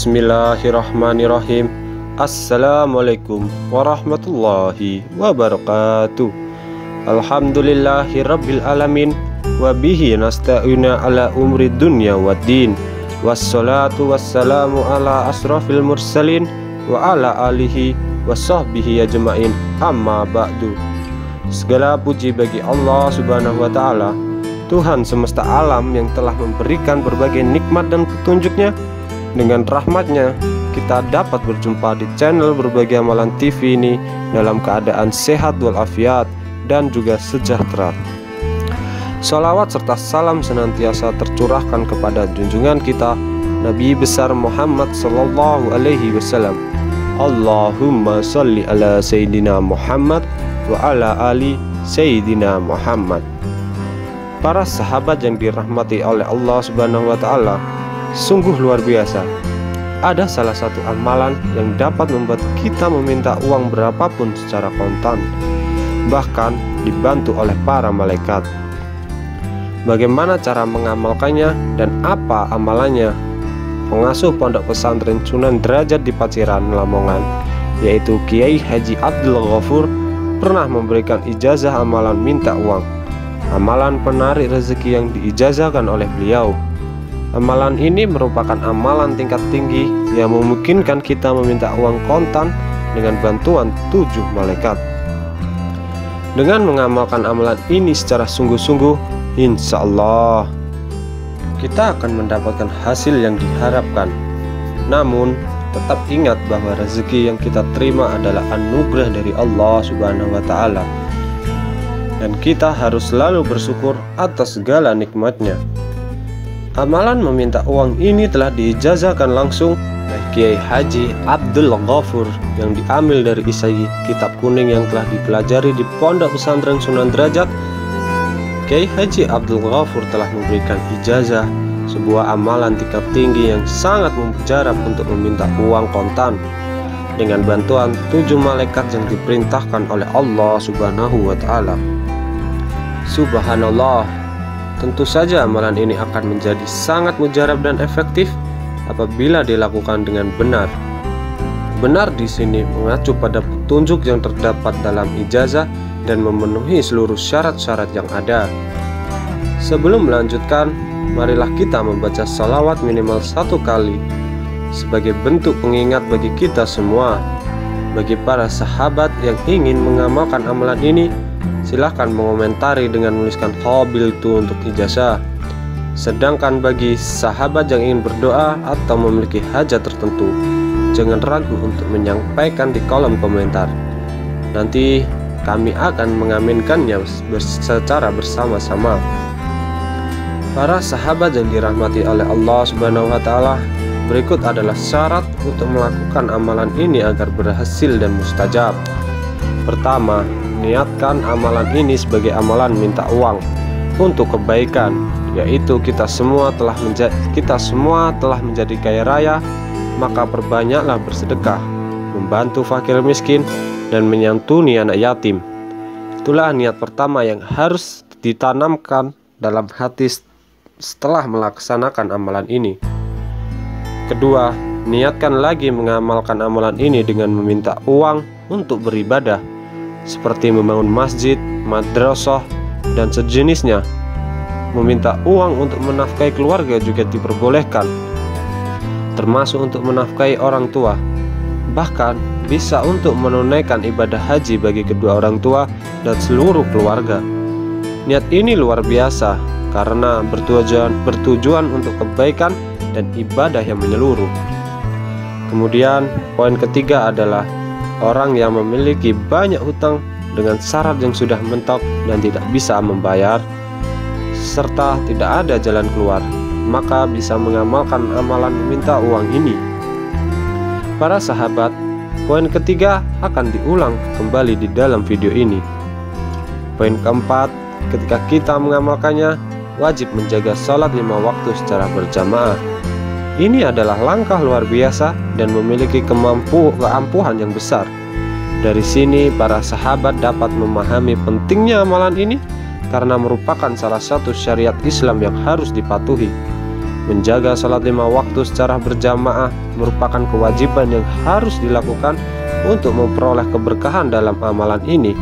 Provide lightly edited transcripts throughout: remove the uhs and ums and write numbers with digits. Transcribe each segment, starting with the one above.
Bismillahirrahmanirrahim. Assalamualaikum warahmatullahi wabarakatuh. Alhamdulillahirabbil alamin wa bihi nasta'inu ala umri dunya waddin. Wassalatu wassalamu ala asrafil mursalin wa ala alihi wa sahbihi ajma'in. Amma ba'du. Segala puji bagi Allah Subhanahu wa ta'ala, Tuhan semesta alam yang telah memberikan berbagai nikmat dan petunjuknya. Dengan rahmatnya kita dapat berjumpa di channel Berbagi Amalan TV ini dalam keadaan sehat walafiat dan juga sejahtera. Sholawat serta salam senantiasa tercurahkan kepada junjungan kita Nabi besar Muhammad sallallahu alaihi wasallam. Allahumma sholli ala Sayyidina Muhammad wa ala ali Sayyidina Muhammad. Para sahabat yang dirahmati oleh Allah Subhanahu wa ta'ala, sungguh luar biasa. Ada salah satu amalan yang dapat membuat kita meminta uang berapapun secara kontan, bahkan dibantu oleh para malaikat. Bagaimana cara mengamalkannya dan apa amalannya? Pengasuh Pondok Pesantren Sunan Derajat di Paciran, Lamongan, yaitu Kiai Haji Abdul Ghafur, pernah memberikan ijazah amalan minta uang. Amalan penarik rezeki yang diijazahkan oleh beliau. Amalan ini merupakan amalan tingkat tinggi yang memungkinkan kita meminta uang kontan dengan bantuan 7 malaikat. Dengan mengamalkan amalan ini secara sungguh-sungguh, insya Allah kita akan mendapatkan hasil yang diharapkan. Namun tetap ingat bahwa rezeki yang kita terima adalah anugerah dari Allah Subhanahu wa ta'ala, dan kita harus selalu bersyukur atas segala nikmatnya. Amalan meminta uang ini telah diijazahkan langsung oleh Kiai Haji Abdul Ghafur yang diambil dari isi kitab kuning yang telah dipelajari di Pondok Pesantren Sunan Derajat. Kiai Haji Abdul Ghafur telah memberikan ijazah sebuah amalan tingkat tinggi yang sangat mujarab untuk meminta uang kontan dengan bantuan 7 malaikat yang diperintahkan oleh Allah Subhanahu wa ta'ala. Subhanallah, tentu saja amalan ini akan menjadi sangat mujarab dan efektif apabila dilakukan dengan benar. Benar di sini mengacu pada petunjuk yang terdapat dalam ijazah dan memenuhi seluruh syarat-syarat yang ada. Sebelum melanjutkan, marilah kita membaca salawat minimal 1 kali sebagai bentuk pengingat bagi kita semua. Bagi para sahabat yang ingin mengamalkan amalan ini, silahkan mengomentari dengan menuliskan qabiltu untuk ijazah. Sedangkan bagi sahabat yang ingin berdoa atau memiliki hajat tertentu, jangan ragu untuk menyampaikan di kolom komentar. Nanti kami akan mengaminkannya secara bersama-sama. Para sahabat yang dirahmati oleh Allah Subhanahu wa ta'ala, berikut adalah syarat untuk melakukan amalan ini agar berhasil dan mustajab. Pertama, niatkan amalan ini sebagai amalan minta uang untuk kebaikan, yaitu kita semua telah menjadi kaya raya, maka perbanyaklah bersedekah, membantu fakir miskin, dan menyantuni anak yatim. Itulah niat pertama yang harus ditanamkan dalam hati setelah melaksanakan amalan ini. Kedua, niatkan lagi mengamalkan amalan ini dengan meminta uang untuk beribadah, seperti membangun masjid, madrasah, dan sejenisnya. Meminta uang untuk menafkahi keluarga juga diperbolehkan, termasuk untuk menafkahi orang tua. Bahkan bisa untuk menunaikan ibadah haji bagi kedua orang tua dan seluruh keluarga. Niat ini luar biasa karena bertujuan untuk kebaikan dan ibadah yang menyeluruh. Kemudian poin ketiga adalah orang yang memiliki banyak hutang dengan syarat yang sudah mentok dan tidak bisa membayar, serta tidak ada jalan keluar, maka bisa mengamalkan amalan meminta uang ini. Para sahabat, poin ketiga akan diulang kembali di dalam video ini. Poin keempat, ketika kita mengamalkannya, wajib menjaga sholat 5 waktu secara berjamaah. Ini adalah langkah luar biasa dan memiliki keampuhan yang besar. Dari sini para sahabat dapat memahami pentingnya amalan ini karena merupakan salah satu syariat Islam yang harus dipatuhi. menjaga salat 5 waktu secara berjamaah merupakan kewajiban yang harus dilakukan untuk memperoleh keberkahan dalam amalan ini.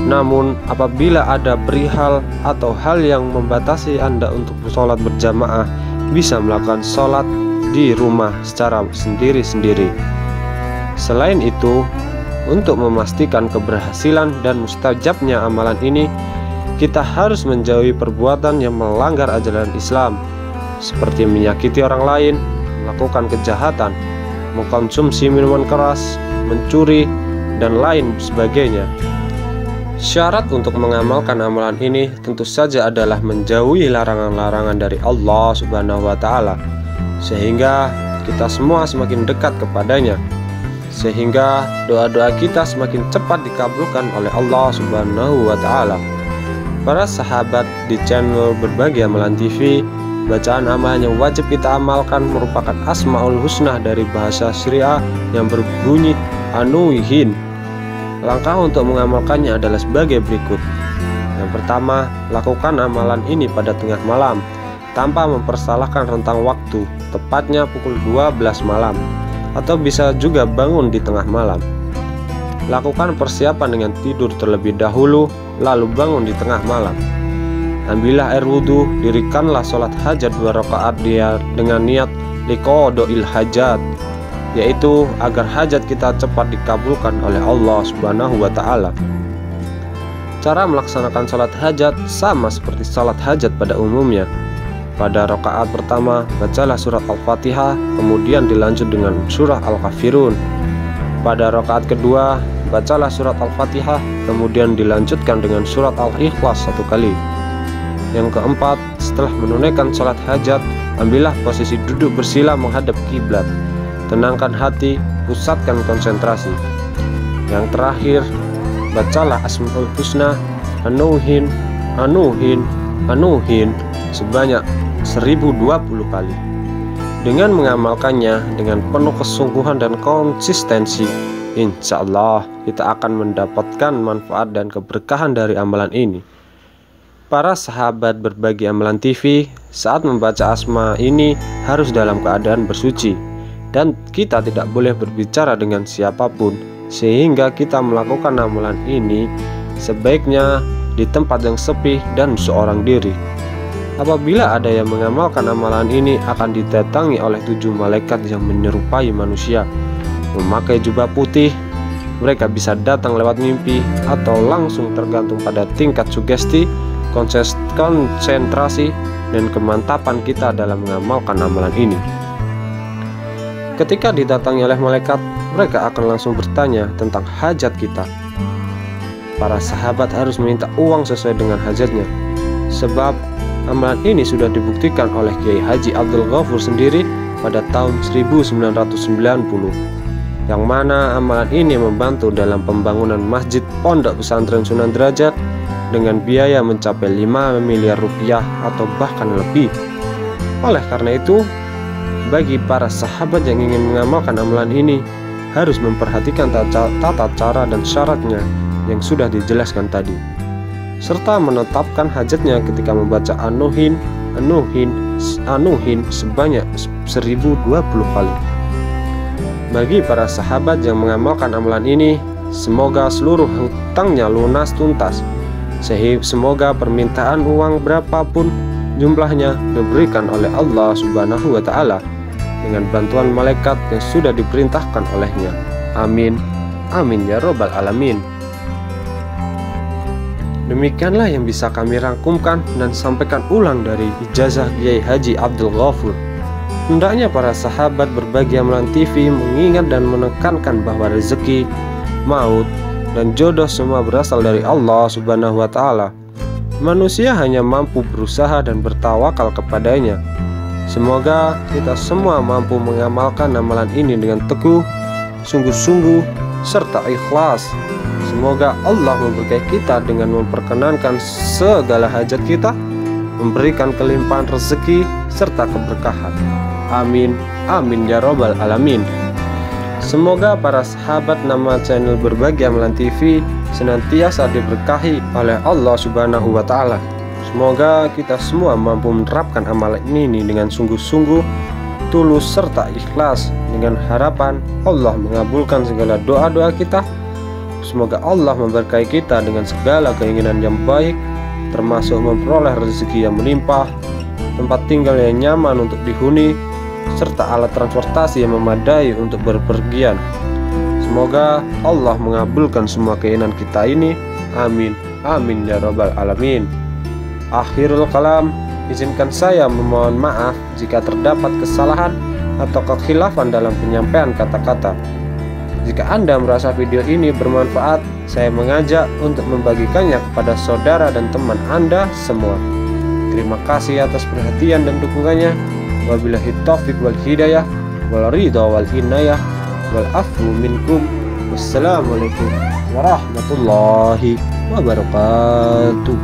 Namun, apabila ada perihal atau hal yang membatasi Anda untuk sholat berjamaah, bisa melakukan sholat di rumah secara sendiri-sendiri. Selain itu, untuk memastikan keberhasilan dan mustajabnya amalan ini, kita harus menjauhi perbuatan yang melanggar ajaran Islam, seperti menyakiti orang lain, melakukan kejahatan, mengkonsumsi minuman keras, mencuri, dan lain sebagainya. Syarat untuk mengamalkan amalan ini tentu saja adalah menjauhi larangan-larangan dari Allah Subhanahu wa Ta'ala, sehingga kita semua semakin dekat kepadanya, sehingga doa-doa kita semakin cepat dikabulkan oleh Allah Subhanahu wa Ta'ala. Para sahabat di channel Berbagi Amalan TV, bacaan amalan yang wajib kita amalkan merupakan Asmaul Husna dari bahasa Syria yang berbunyi Anuhin. Langkah untuk mengamalkannya adalah sebagai berikut. Yang pertama, lakukan amalan ini pada tengah malam tanpa mempersalahkan rentang waktu, tepatnya pukul 12 malam, atau bisa juga bangun di tengah malam. Lakukan persiapan dengan tidur terlebih dahulu, lalu bangun di tengah malam. Ambillah air wudhu, dirikanlah sholat hajat 2 rakaat dia dengan niat liqodoil hajat, yaitu agar hajat kita cepat dikabulkan oleh Allah Subhanahu wa Ta'ala. Cara melaksanakan sholat hajat sama seperti sholat hajat pada umumnya. Pada rakaat pertama, bacalah surat Al-Fatihah, kemudian dilanjut dengan surah Al-Kafirun. Pada rakaat kedua, bacalah surat Al-Fatihah, kemudian dilanjutkan dengan surat Al-Ikhlas 1 kali. Yang keempat, setelah menunaikan sholat hajat, ambillah posisi duduk bersila menghadap kiblat. Tenangkan hati, pusatkan konsentrasi. Yang terakhir, bacalah Asmaul Husna Anuhin, Anuhin, Anuhin sebanyak 1020 kali. Dengan mengamalkannya dengan penuh kesungguhan dan konsistensi, insya Allah kita akan mendapatkan manfaat dan keberkahan dari amalan ini. Para sahabat Berbagi Amalan TV, saat membaca asma ini harus dalam keadaan bersuci, dan kita tidak boleh berbicara dengan siapapun, sehingga kita melakukan amalan ini sebaiknya di tempat yang sepi dan seorang diri. Apabila ada yang mengamalkan amalan ini, akan didatangi oleh 7 malaikat yang menyerupai manusia, memakai jubah putih. Mereka bisa datang lewat mimpi atau langsung, tergantung pada tingkat sugesti, konsentrasi, dan kemantapan kita dalam mengamalkan amalan ini. Ketika didatangi oleh malaikat, mereka akan langsung bertanya tentang hajat kita. Para sahabat harus meminta uang sesuai dengan hajatnya, sebab amalan ini sudah dibuktikan oleh Kiai Haji Abdul Ghafur sendiri pada tahun 1990, yang mana amalan ini membantu dalam pembangunan masjid Pondok Pesantren Sunan Derajat dengan biaya mencapai 5 miliar rupiah atau bahkan lebih. Oleh karena itu, bagi para sahabat yang ingin mengamalkan amalan ini, harus memperhatikan tata cara dan syaratnya yang sudah dijelaskan tadi, serta menetapkan hajatnya ketika membaca Anuhin, Anuhin, Anuhin sebanyak 1020 kali. Bagi para sahabat yang mengamalkan amalan ini, semoga seluruh hutangnya lunas tuntas, sehingga semoga permintaan uang berapapun jumlahnya diberikan oleh Allah Subhanahu wa Ta'ala dengan bantuan malaikat yang sudah diperintahkan olehnya. Amin, amin ya robbal alamin. Demikianlah yang bisa kami rangkumkan dan sampaikan ulang dari ijazah Kiai Haji Abdul Ghafur. Hendaknya para sahabat Berbagi Amalan TV mengingat dan menekankan bahwa rezeki, maut, dan jodoh semua berasal dari Allah Subhanahu wa Ta'ala. Manusia hanya mampu berusaha dan bertawakal kepadanya. Semoga kita semua mampu mengamalkan amalan ini dengan teguh, sungguh-sungguh, serta ikhlas. Semoga Allah memberkahi kita dengan memperkenankan segala hajat kita, memberikan kelimpahan rezeki serta keberkahan. Amin, amin ya robbal alamin. Semoga para sahabat nama channel Berbagi Amalan TV senantiasa diberkahi oleh Allah Subhanahu wa Ta'ala. Semoga kita semua mampu menerapkan amalan ini dengan sungguh-sungguh, tulus serta ikhlas, dengan harapan Allah mengabulkan segala doa-doa kita. Semoga Allah memberkahi kita dengan segala keinginan yang baik, termasuk memperoleh rezeki yang melimpah, tempat tinggal yang nyaman untuk dihuni, serta alat transportasi yang memadai untuk berpergian. Semoga Allah mengabulkan semua keinginan kita ini. Amin, amin ya rabbal alamin. Akhirul kalam, izinkan saya memohon maaf jika terdapat kesalahan atau kekhilafan dalam penyampaian kata-kata. Jika Anda merasa video ini bermanfaat, saya mengajak untuk membagikannya kepada saudara dan teman Anda semua. Terima kasih atas perhatian dan dukungannya. Wabillahi taufiq wal hidayah, wal ridha wal inayah, wal afu minkum. Wassalamualaikum warahmatullahi wabarakatuh.